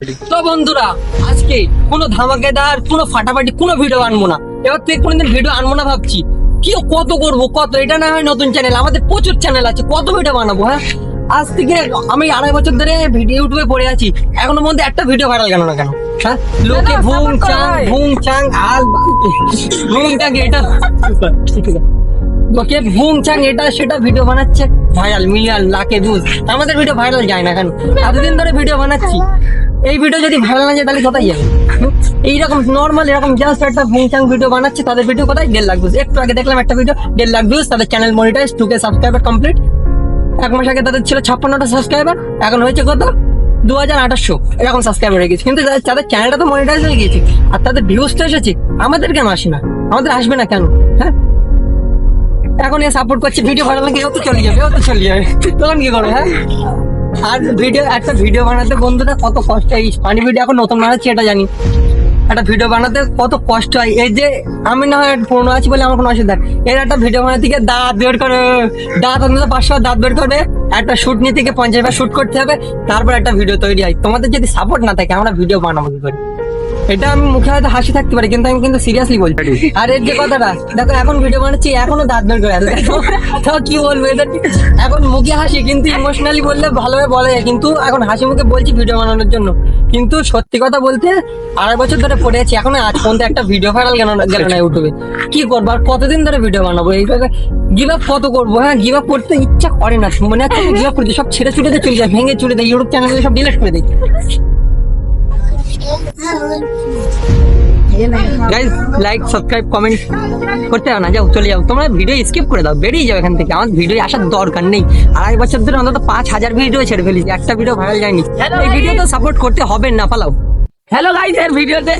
তো বন্ধুরা, আজকে কোনো ধামাকেদার কোনো ফাটাফাটি কোনো ভিডিও আনবো না। এবার থেকে কোনোদিন ভিডিও আনবো না ভাবছি। কি কত করবো, কত, এটা না হয় নতুন চ্যানেল, আমাদের প্রচুর চ্যানেল আছে, কত ভিডিও বানাবো। হ্যাঁ, আজ থেকে আমি 2.5 বছর ধরে ভিডিও ইউটিউবে পড়ে আছি, এখনো মধ্যে একটা ভিডিও ভাইরাল কেন না কেন? হ্যাঁ, লোকে ভুং চাং আল ভুং চাং এটা লোকে ভুং চাং এটা সেটা ভিডিও বানাচ্ছে, ভাইরাল মিলিয়ন লাখে ভিউজ। আমাদের ভিডিও ভাইরাল যায় না কেন? এতদিন ধরে ভিডিও বানাচ্ছি, এই ভিডিও যদি ভাইরাল না যায় তাহলে কোথায় যাবে? এইরকম নর্মাল এরকম জাস্ট একটা ভুংচাং ভিডিও বানাচ্ছে, তাদের ভিডিও কোথায় 1.5 লাখ ভিউজ। একটু আগে দেখলাম একটা ভিডিও 1.5 লাখ ভিউজ, তাদের channel monetise, 2K subscriber complete. 1 মাস আগে তাদের ছিল 56টা সাবস্ক্রাইবার, এখন হয়েছে কত? 2800 এরকম সাবস্ক্রাইবার হয়ে গেছে। কিন্তু তাদের চ্যানেলটা তো মনিটাইজ হয়ে গেছে আর তাদের ভিউজটা এসেছে, আমাদের কেন আসে না? আমাদের আসবে না কেন? হ্যাঁ, এখন এ সাপোর্ট করছে, ভিডিও ভাইরাল নাকি ও তো চলে যাবে, তখন কি করবে? হ্যাঁ, আর একটা ভিডিও বানাতে বন্ধুরা কত কষ্ট। এই ফানি ভিডিও এখন নতুন বানাচ্ছি এটা জানি, একটা ভিডিও বানাতে কত কষ্ট হয়। এই যে আমি না হয় পুরনো আছি বলে আমার কোনো অসুবিধা, এর একটা ভিডিও বানাতে গিয়ে দাঁত বের করে, দাঁত অন্তত 500 দাঁত বের করবে, একটা শুট নিতে গিয়ে 50 বার শুট করতে হবে, তারপর একটা ভিডিও তৈরি হয়। তোমাদের যদি সাপোর্ট না থাকে আমরা ভিডিও বানাবো কি করে? এটা আমি মুখে হয়তো হাসি থাকতে পারি, কিন্তু আমি কিন্তু সিরিয়াসলি বলছি। আর এর যে কথাটা দেখো, এখন ভিডিও বানাচ্ছি এখনো দাঁত বের করে আছে, তো কি বলবো এদের? এখন মুখে হাসি, কিন্তু ইমোশনালি বললে ভালোভাবে বলে, কিন্তু এখন হাসি মুখে বলছি ভিডিও বানানোর জন্য। কিন্তু সত্যি কথা বলতে 2.5 বছর ধরে পড়ে আছি, এখন আজ পর্যন্ত একটা ভিডিও ভাইরাল গেল না ইউটিউবে। কি করবো আর, কতদিন ধরে ভিডিও বানাবো? এইভাবে গিভ আপ কত করবো? হ্যাঁ, গিভ আপ করতে ইচ্ছা করে না, মানে গিভ আপ করতে সব ছেড়ে ছুটে চলে যায়, ভেঙে চলে দেয়, ইউটিউব চ্যানেলে সব ডিলিট করে দেয়। গাইস, লাইক সাবস্ক্রাইব কমেন্ট করতে হবে না, যাও চলে যাও, তোমরা ভিডিও স্কিপ করে দাও, বেরিয়ে যাও এখান থেকে, আমার ভিডিও আসার দরকার নেই। 2.5 বছর ধরে অন্তত 5000 ভিডিও ছেড়ে ফেলেছি, একটা ভিডিও ভাইরাল যায়নি। এই ভিডিও তো সাপোর্ট করতে হবে না, পালাও। হ্যালো গাইস, এর ভিডিওতে